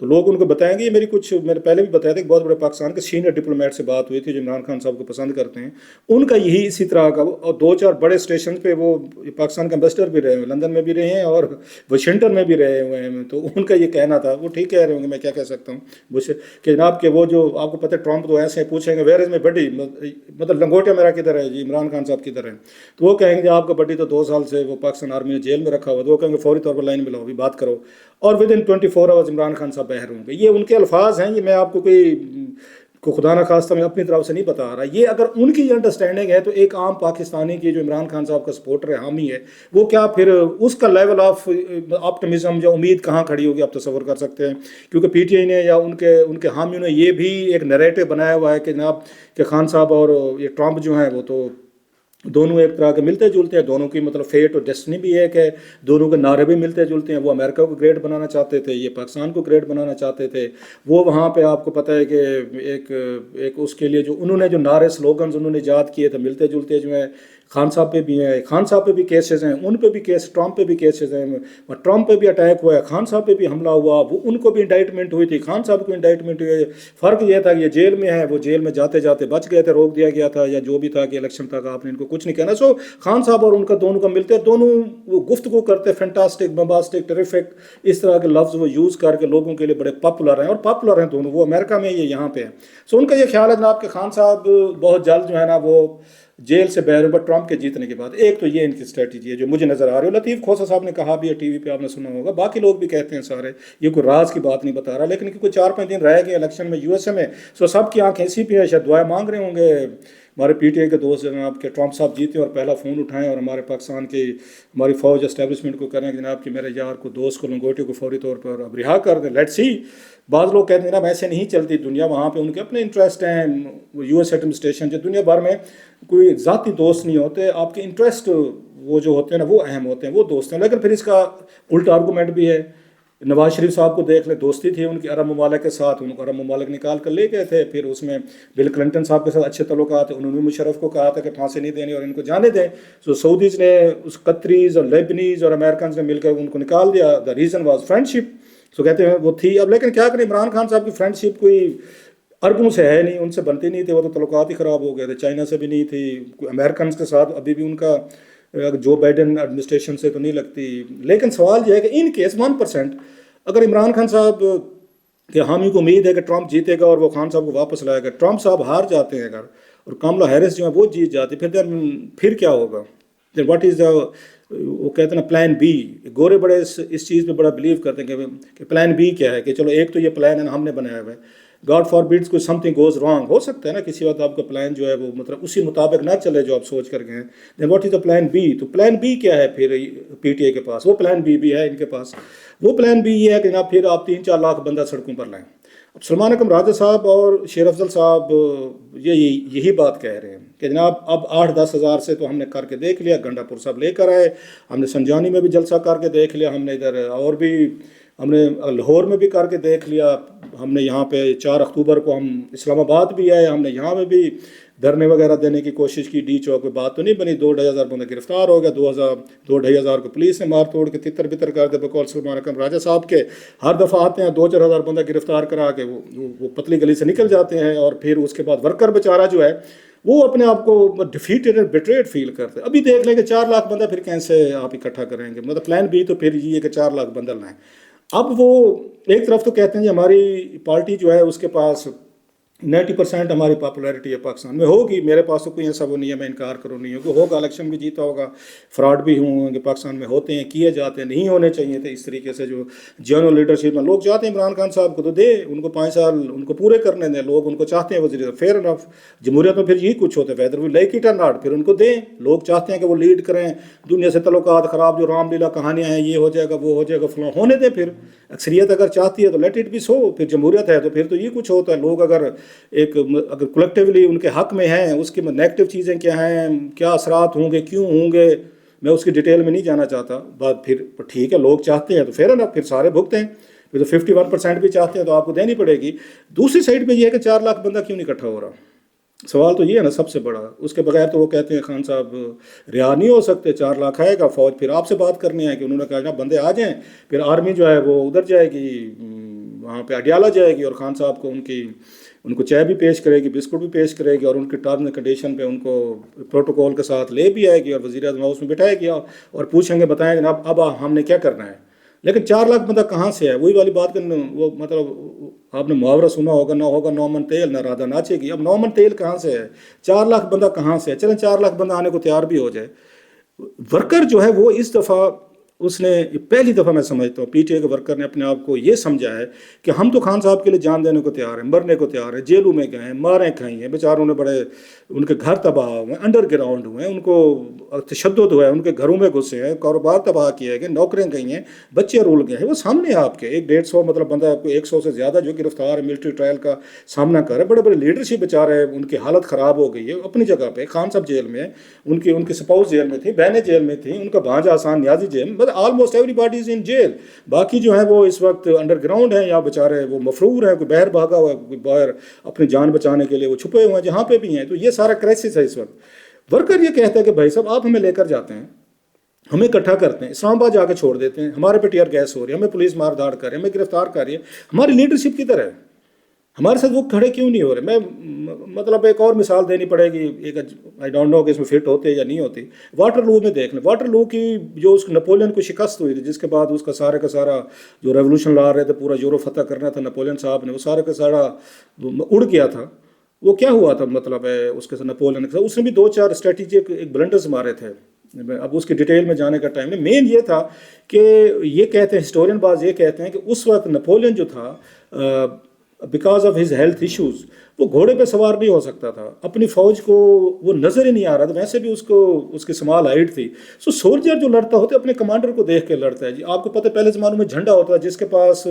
تو لوگ ان کو بتائیں گے. یہ میری کچھ میں نے پہلے بھی بتایا تھا کہ بہت بڑے پاکستان کے سینئر ڈپلومیٹ سے بات ہوئی تھی جو عمران خان صاحب کو پسند کرتے ہیں. ان کا یہی اسی طرح کا، اور 2-4 بڑے اسٹیشن پہ وہ پاکستان کے امبیسڈر بھی رہے ہوئے، لندن میں بھی رہے ہیں اور واشنگٹن میں بھی رہے ہوئے ہیں. تو ان کا یہ کہنا تھا، وہ ٹھیک کہہ رہے ہوں گے، میں کیا کہہ سکتا ہوں کہ جناب کہ وہ جو آپ کو پتہ ہے ٹرمپ تو ایسے پوچھیں گے ویئر از مائی بڈی، مطلب لنگوٹیا میرا کدھر ہے جی، عمران خان صاحب کدھر ہیں. تو وہ کہیں گے آپ کا بڈی تو 2 سال سے وہ پاکستان آرمی نے جیل میں رکھا ہوا. تو وہ کہیں گے فوری طور پر لائن میں لاؤ، ابھی بات کرو. اور with in 24 hours Imran Khan صاحب باہر ہوں گے. یہ ان کے الفاظ ہیں، یہ میں آپ کو کو خدا نہ خواستہ میں اپنی طرف سے نہیں بتا رہا. یہ اگر ان کی انڈرسٹینڈنگ ہے تو ایک عام پاکستانی کی جو عمران خان صاحب کا سپورٹر ہے، حامی ہے، وہ کیا پھر اس کا لیول آف آپٹمزم یا امید کہاں کھڑی ہوگی آپ تصور کر سکتے ہیں. کیونکہ پی ٹی آئی نے یا ان کے حامیوں نے یہ بھی ایک نیریٹو بنایا ہوا ہے کہ جناب کہ خان صاحب اور یہ ٹرمپ جو ہیں وہ تو دونوں ایک طرح کے ملتے جلتے ہیں. دونوں کی مطلب فیٹ اور ڈیسٹنی بھی ہے کہ دونوں کے نعرے بھی ملتے جلتے ہیں. وہ امریکہ کو گریٹ بنانا چاہتے تھے، یہ پاکستان کو گریٹ بنانا چاہتے تھے. وہ وہاں پہ آپ کو پتہ ہے کہ ایک اس کے لیے جو انہوں نے جو نعرے سلوگنز انہوں نے ایجاد کیے تھے ملتے جلتے جو ہیں. خان صاحب پہ بھی ہیں، خان صاحب پہ بھی کیسز ہیں، ان پہ بھی کیس، ٹرمپ پہ بھی کیسز ہیں. ٹرمپ پہ بھی اٹیک ہوا ہے، خان صاحب پہ بھی حملہ ہوا، وہ ان کو بھی انڈائٹمنٹ ہوئی تھی، خان صاحب کو انڈائٹمنٹ ہوئی ہے. فرق یہ تھا کہ یہ جیل میں ہے، وہ جیل میں جاتے جاتے بچ گئے تھے، روک دیا گیا تھا یا جو بھی تھا کہ الیکشن تک آپ نے ان کو کچھ نہیں کہنا. سو خان صاحب اور ان کا دونوں کا ملتے، دونوں وہ گفتگو کرتے فینٹاسٹک، بمباسٹک، ٹریفک، اس طرح کے لفظ وہ یوز کر کے لوگوں کے لیے بڑے پاپولر ہیں. اور پاپولر ہیں دونوں، وہ امریکہ میں، یہ یہاں پہ ہیں. سو ان کا یہ خیال ہے جناب کہ خان صاحب بہت جلد جو ہے نا وہ جیل سے باہر ہو. ٹرمپ کے جیتنے کے بعد ایک تو یہ ان کی اسٹریٹجی ہے جو مجھے نظر آ رہی ہے. لطیف کھوسہ صاحب نے کہا بھی ہے ٹی وی پہ، آپ نے سنا ہوگا، باقی لوگ بھی کہتے ہیں سارے، یہ کوئی راز کی بات نہیں بتا رہا، لیکن کوئی 4-5 دن رہ گئے الیکشن میں یو ایس اے میں. سو سب کی آنکھیں اسی پہ ہیں، شاید دعائیں مانگ رہے ہوں گے ہمارے پی ٹی آئی کے دوست جناب کہ ٹرمپ صاحب جیتے اور پہلا فون اٹھائیں اور ہمارے پاکستان کی ہماری فوج اسٹیبلشمنٹ کو کریں کہ جناب کہ میرے یار کو، دوست کو، لنگوٹی کو فوری طور پر اب رہا کر دیں. Let see. بعض لوگ کہتے ہیں جناب ایسے نہیں چلتی دنیا، وہاں پہ ان کے اپنے انٹرسٹ ہیں. یو ایس ایڈمنسٹریشن جو دنیا بھر میں کوئی ذاتی دوست نہیں ہوتے، آپ کے انٹرسٹ وہ جو ہوتے ہیں نا وہ اہم ہوتے ہیں، وہ دوست ہیں. لیکن پھر اس کا الٹا آرگومنٹ بھی ہے. نواز شریف صاحب کو دیکھ لیں، دوستی تھی ان کی عرب ممالک کے ساتھ، ان کو عرب ممالک نکال کر لے گئے تھے. پھر اس میں بل کلنٹن صاحب کے ساتھ اچھے تعلقات تھے، انہوں نے مشرف کو کہا تھا کہ پھانسی نہیں دینی اور ان کو جانے دیں. سو سعودیز نے، اس قطریز اور لیبنیز اور امریکنز نے مل کر ان کو نکال دیا. دا ریزن واز فرینڈ شپ. سو کہتے ہیں وہ تھی. اب لیکن کیا کریں، عمران خان صاحب کی فرینڈ شپ کوئی عربوں سے ہے نہیں، ان سے بنتی نہیں تھی، وہ تو تعلقات ہی خراب ہو گئے تھے. چائنا سے بھی نہیں تھی، امریکنز کے ساتھ ابھی بھی ان کا جو بائیڈن ایڈمنسٹریشن سے تو نہیں لگتی. لیکن سوال یہ ہے کہ ان کیس 1% اگر عمران خان صاحب کے حامی کو امید ہے کہ ٹرمپ جیتے گا اور وہ خان صاحب کو واپس لائے گا، ٹرمپ صاحب ہار جاتے ہیں اگر اور کاملا ہیرس جو ہے وہ جیت جاتی، پھر کیا ہوگا؟ دین واٹ از دا، وہ کہتے ہیں نا پلان بی. گورے بڑے اس چیز پہ بڑا بلیو کرتے ہیں کہ پلان بی کیا ہے، کہ چلو ایک تو یہ پلان ہے نا ہم نے بنایا ہوا ہے، گاڈ فار بیڈس کوئی سم تھنگ گوز رانگ، ہو سکتا ہے نا کسی وقت آپ کا پلان جو ہے وہ مطلب اسی مطابق نہ چلے جو آپ سوچ کر گئے ہیں. Then what is the plan B? تو پلان بی کیا ہے پھر پی ٹی آئی کے پاس؟ وہ پلان بی بھی ہے ان کے پاس. وہ پلان بی یہ ہے کہ جناب پھر آپ 3-4 لاکھ بندہ سڑکوں پر لائیں. اب سلمان اکرم راجہ صاحب اور شیر افضل صاحب یہی بات کہہ رہے ہیں کہ جناب اب 8-10 ہزار سے تو ہم نے کر کے دیکھ لیا، گنڈا پور صاحب لے کر آئے، ہم نے سنجانی میں بھی جلسہ کر کے دیکھ لیا، ہم نے ادھر اور بھی ہم نے لاہور میں بھی کر کے دیکھ لیا، ہم نے یہاں پہ 4 اکتوبر کو ہم اسلام آباد بھی آئے، ہم نے یہاں میں بھی دھرنے وغیرہ دینے کی کوشش کی. ڈی چوک میں بات تو نہیں بنی، 2-2.5 ہزار بندہ گرفتار ہو گیا، 2-2.5 ہزار کو پولیس نے مار توڑ کے تتر بتر کر دے. بقول سلمان اکرم راجہ صاحب کے ہر دفعہ آتے ہیں 2-4 ہزار بندہ گرفتار کرا کے وہ پتلی گلی سے نکل جاتے ہیں، اور پھر اس کے بعد ورکر بیچارہ جو ہے وہ اپنے آپ کو ڈیفیٹڈ اینڈ بیٹریڈ فیل کرتے ہیں. ابھی دیکھ لیں کہ 4 لاکھ بندہ پھر کیسے آپ اکٹھا کریں گے؟ مطلب پلان بی تو پھر یہ کہ 4 لاکھ بندہ لائیں. اب وہ ایک طرف تو کہتے ہیں جی ہماری پارٹی جو ہے اس کے پاس 90% ہماری پاپولیرٹی ہے پاکستان میں، ہوگی، میرے پاس تو کوئی ایسا وہ نہیں ہے، میں انکار کروں نہیں ہوگا، الیکشن بھی جیتا ہوگا، فراڈ بھی ہوں گے پاکستان میں، ہوتے ہیں، کیے جاتے ہیں، نہیں ہونے چاہیے تھے اس طریقے سے. جو جنرل لیڈرشپ میں لوگ چاہتے ہیں عمران خان صاحب کو تو دے، ان کو 5 سال ان کو پورے کرنے دیں، لوگ ان کو چاہتے ہیں وزیر، فیئر انف. جمہوریت میں پھر یہی کچھ ہوتا ہے، ویدر وی لائک اٹ اور ناٹ، پھر ان کو دیں. لوگ چاہتے ہیں کہ وہ لیڈ کریں، دنیا سے تعلقات خراب، جو رام لیلا کہانیاں ہیں، یہ ہو جائے گا وہ ہو جائے گا فلاں، ہونے دیں. پھر اکثریت اگر چاہتی ہے تو لیٹ اٹ بی سو. پھر جمہوریت ہے تو پھر تو یہ کچھ ہوتا ہے. لوگ اگر کولیکٹیولی ان کے حق میں ہیں، اس کی نیگیٹو چیزیں کیا ہیں، کیا اثرات ہوں گے، کیوں ہوں گے، میں اس کی ڈیٹیل میں نہیں جانا چاہتا. بات پھر ٹھیک ہے، لوگ چاہتے ہیں تو پھر نا پھر سارے بھگتے ہیں. پھر تو 51% بھی چاہتے ہیں تو آپ کو دینی پڑے گی. دوسری سائڈ پہ یہ ہے کہ 4 لاکھ بندہ کیوں نہیں اکٹھا ہو رہا؟ سوال تو یہ ہے نا سب سے بڑا. اس کے بغیر تو وہ کہتے ہیں خان صاحب رہا نہیں ہو سکتے. 4 لاکھ آئے گا، فوج پھر آپ سے بات کرنی ہے کہ انہوں نے کہا نا بندے آ جائیں، پھر آرمی جو ہے وہ ادھر جائے گی وہاں پہ اڈیالہ جائے گی اور خان صاحب کو ان کو چائے بھی پیش کرے گی، بسکٹ بھی پیش کرے گی، اور ان کی ٹرم اینڈ کنڈیشن پہ ان کو پروٹوکول کے ساتھ لے بھی آئے گی، اور وزیر اعظم ہاؤس میں بٹھائے گی اور پوچھیں گے بتائیں گے اب ہم نے کیا کرنا ہے۔ لیکن 4 لاکھ بندہ کہاں سے ہے؟ وہی والی بات کہ وہ مطلب آپ نے محاورہ سنا ہوگا، نہ ہوگا 9 من تیل نہ رادھا ناچے گی۔ اب 9 من تیل کہاں سے ہے؟ 4 لاکھ بندہ کہاں سے ہے؟ چلیں 4 لاکھ بندہ آنے کو تیار بھی ہو جائے۔ ورکر جو ہے وہ اس دفعہ اس نے پہلی دفعہ میں سمجھتا ہوں پی ٹی آئی کے ورکر نے اپنے آپ کو یہ سمجھا ہے کہ ہم تو خان صاحب کے لیے جان دینے کو تیار ہیں، مرنے کو تیار ہیں، جیلوں میں گئے ہیں، ماریں کھائی ہیں، بیچاروں نے بڑے ان کے گھر تباہ ہوئے ہیں، انڈر گراؤنڈ ہوئے ہیں، ان کو تشدد ہوا ہے، ان کے گھروں میں گھسے ہیں، کاروبار تباہ کیے گئے، نوکریاں گئی ہیں، بچے رول گئے ہیں، وہ سامنے ہیں آپ کے 100-150 مطلب بندہ آپ کو 100 سے زیادہ جو گرفتار ہے، ملٹری ٹرائل کا سامنا کر رہے ہیں، بڑے بڑے لیڈرشپ بیچارے ہیں، ان کی حالت خراب ہو گئی ہے اپنی جگہ پہ۔ خان صاحب جیل میں، ان کی سپاؤس جیل میں تھی، بہنیں جیل میں تھیں، ان کا بھانجا آسان نیازی جیل میں، almost everybody is in jail. باقی جو ہیں وہ اس وقت انڈر گراؤنڈ ہیں یا بیچارے وہ مفرور ہیں، کوئی باہر بھاگا ہوا ہے، کوئی باہر اپنی جان بچانے کے لیے وہ چھپے ہوئے ہیں جہاں پہ بھی ہیں۔ تو یہ سارا کرائسس ہے اس وقت۔ ورکر یہ کہتا ہے کہ بھائی صاحب آپ ہمیں لے کر جاتے ہیں، ہمیں اکٹھا کرتے ہیں، اسلام آباد جا کے چھوڑ دیتے ہیں، ہمارے پہ ٹیئر گیس ہو رہی ہے، ہمیں پولیس مار دھاڑ کر رہی ہے، ہمیں گرفتار کر رہی ہے، ہماری لیڈرشپ کدھر ہے؟ ہمارے ساتھ وہ کھڑے کیوں نہیں ہو رہے؟ میں مطلب ایک اور مثال دینی پڑے گی، ایک آئی ڈونٹ نو کہ اس میں فٹ ہوتے یا نہیں ہوتی۔ واٹر لو میں دیکھ لیں، واٹر لو کی جو اس نپولین کو شکست ہوئی تھی، جس کے بعد اس کا سارا جو ریولوشن لا رہے تھے، پورا یورپ فتح کرنا تھا نپولین صاحب نے، وہ سارا کا سارا اڑ گیا تھا۔ وہ کیا ہوا تھا مطلب ہے اس کے ساتھ نپولین کے ساتھ اس نے بھی 2-4 اسٹریٹجک ایک بلنڈرز مارے تھے۔ اب اس کی ڈیٹیل میں جانے کا ٹائم نہیں، مین یہ تھا کہ یہ کہتے ہیں ہسٹورین بعض یہ کہتے ہیں کہ اس وقت نپولین جو تھا because of his health issues وہ گھوڑے پہ سوار نہیں ہو سکتا تھا، اپنی فوج کو وہ نظر ہی نہیں آ رہا تھا، ویسے بھی اس کی سمال ہائٹ تھی۔ سو سولجر جو لڑتا ہوتا ہے اپنے کمانڈر کو دیکھ کے لڑتا ہے۔ جی آپ کو پتہ پہلے زمانے میں جھنڈا ہوتا تھا، جس کے پاس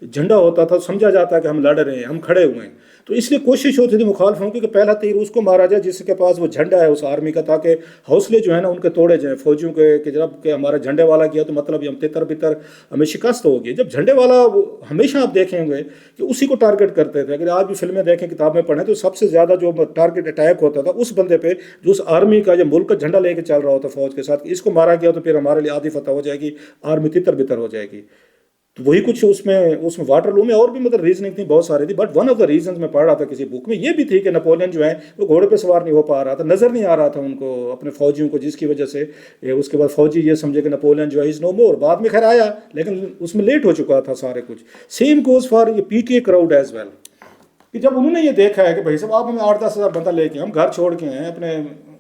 جھنڈا ہوتا تھا سمجھا جاتا ہے کہ ہم لڑ رہے ہیں، ہم کھڑے ہوئے ہیں۔ تو اس لیے کوشش ہوتی تھی مخالفوں کی کہ پہلا تیر اس کو مارا جائے جس کے پاس وہ جھنڈا ہے اس آرمی کا، تاکہ حوصلے جو ہے نا ان کے توڑے جائیں فوجیوں کے کہ جب کہ ہمارا جھنڈے والا کیا تو مطلب ہم تتر بتر ہمیں شکست ہوگی۔ جب جھنڈے والا ہمیشہ آپ دیکھیں گے کہ اسی کو ٹارگٹ کرتے تھے۔ اگر آج بھی فلمیں دیکھیں کتابیں پڑھیں تو سب سے زیادہ جو ٹارگٹ اٹیک ہوتا تھا اس بندے پہ جو اس آرمی کا یا ملک کا جھنڈا لے کے چل رہا ہوتا فوج کے ساتھ، کہ اس کو مارا گیا تو پھر ہمارے لیے آدھی فتح ہو جائے گی، آرمی تتر بتر ہو جائے گی۔ تو وہی کچھ اس میں واٹر لو میں اور بھی مطلب ریزننگ تھی بہت ساری تھی، but one of the reasons میں پڑھ رہا تھا کسی بک میں یہ بھی تھی کہ نپولین جو ہے وہ گھوڑے پہ سوار نہیں ہو پا رہا تھا، نظر نہیں آ رہا تھا ان کو اپنے فوجیوں کو، جس کی وجہ سے اس کے بعد فوجی یہ سمجھے کہ نپولین جو ہے از نو مور۔ بعد میں خیر آیا لیکن اس میں لیٹ ہو چکا تھا سارے کچھ۔ سیم گوز فار یہ P T A crowd as well, کہ جب انہوں نے یہ دیکھا ہے کہ بھائی صاحب آپ ہمیں 8-10 ہزار بندہ لے کے، ہم گھر چھوڑ کے ہیں،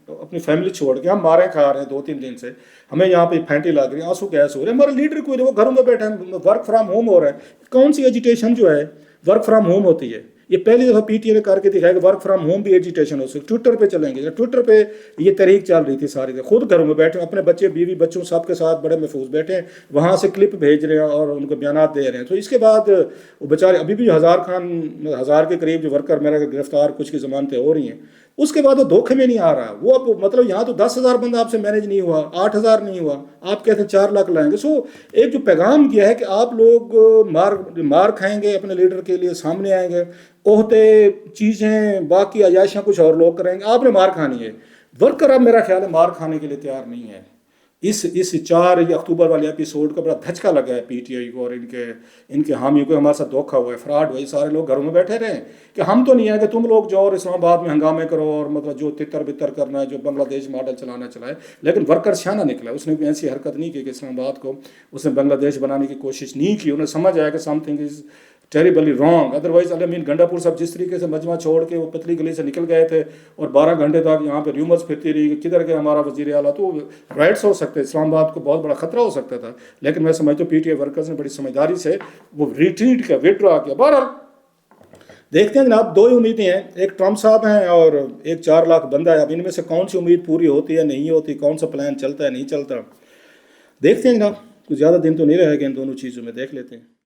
اپنی فیملی چھوڑ کے، ہم مارے کھا رہے ہیں 2-3 دن سے، ہمیں یہاں پہ پھینٹی لگ رہی ہے، آنسو گیس ہو رہے ہیں، ہمارا لیڈر کوئی نہیں، وہ گھروں میں بیٹھے ہیں، ورک فرام ہوم ہو رہا ہے۔ کون سی ایجیٹیشن جو ہے ورک فرام ہوم ہوتی ہے؟ یہ پہلی دفعہ پی ٹی اے نے کر کے دکھایا کہ ورک فرام ہوم بھی ایجیٹیشن ہو سکتی۔ ٹویٹر پہ چلیں گے، ٹویٹر پہ یہ تحریک چل رہی تھی ساری، خود گھروں میں بیٹھے اپنے بچے بیوی بچوں سب کے ساتھ بڑے محفوظ بیٹھے ہیں، وہاں سے کلپ بھیج رہے ہیں اور ان کو بیانات دے رہے ہیں۔ تو اس کے بعد وہ بیچارے ابھی بھی 1000 کے قریب جو ورکر میرا گرفتار، کچھ کی ضمانتیں ہو رہی ہیں، اس کے بعد وہ دھوکے میں نہیں آ رہا۔ وہ اب مطلب یہاں تو 10,000 بندہ آپ سے مینیج نہیں ہوا، 8,000 نہیں ہوا، آپ کہتے ہیں 4 لاکھ لائیں گے۔ سو ایک جو پیغام کیا ہے کہ آپ لوگ مار کھائیں گے اپنے لیڈر کے لیے، سامنے آئیں گے، عہدے چیزیں باقی عیاشیاں کچھ اور لوگ کریں گے، آپ نے مار کھانی ہے۔ ورکر اب میرا خیال ہے مار کھانے کے لیے تیار نہیں ہے۔ اس 4 اکتوبر والے ایپیسوڈ کا بڑا دھچکا لگا ہے پی ٹی آئی کو اور ان کے حامیوں کو، ہمارے ساتھ دھوکہ ہوا ہے، فراڈ ہوا ہے، سارے لوگ گھروں میں بیٹھے رہے کہ ہم تو نہیں ہیں کہ تم لوگ جو اور اسلام آباد میں ہنگامے کرو اور مطلب جو تتر بتر کرنا ہے، جو بنگلہ دیش ماڈل چلانا چلائے۔ لیکن ورکر شانہ نکلا، اس نے کوئی ایسی حرکت نہیں کی کہ اسلام آباد کو اس نے بنگلہ دیش بنانے کی کوشش نہیں کی۔ انہیں سمجھ آیا کہ something is terribly wrong, otherwise Alamin Gandapur صاحب جس طریقے سے مجمع چھوڑ کے وہ پتلی گلی سے نکل گئے تھے اور 12 گھنٹے تک یہاں پہ ریومرز پھرتی رہی کہ کدھر گیا ہمارا وزیر اعلیٰ، تو رائٹس ہو سکتے، اسلام آباد کو بہت بڑا خطرہ ہو سکتا تھا۔ لیکن میں سمجھتا ہوں پی ٹی اے ورکرز نے بڑی سمجھداری سے وہ ریٹریٹ کیا، وڈرا کیا۔ بہرحال دیکھتے ہیں جناب، 2 ہی امیدیں ہیں، ایک ٹرمپ صاحب ہیں اور ایک 4 لاکھ بندہ ہے۔ اب ان میں سے کون سی امید پوری ہوتی ہے نہیں ہوتی، کون سا پلان چلتا ہے نہیں چلتا، دیکھتے ہیں جناب۔ کچھ زیادہ دن تو نہیں رہے گا ان دونوں چیزوں میں، دیکھ لیتے ہیں۔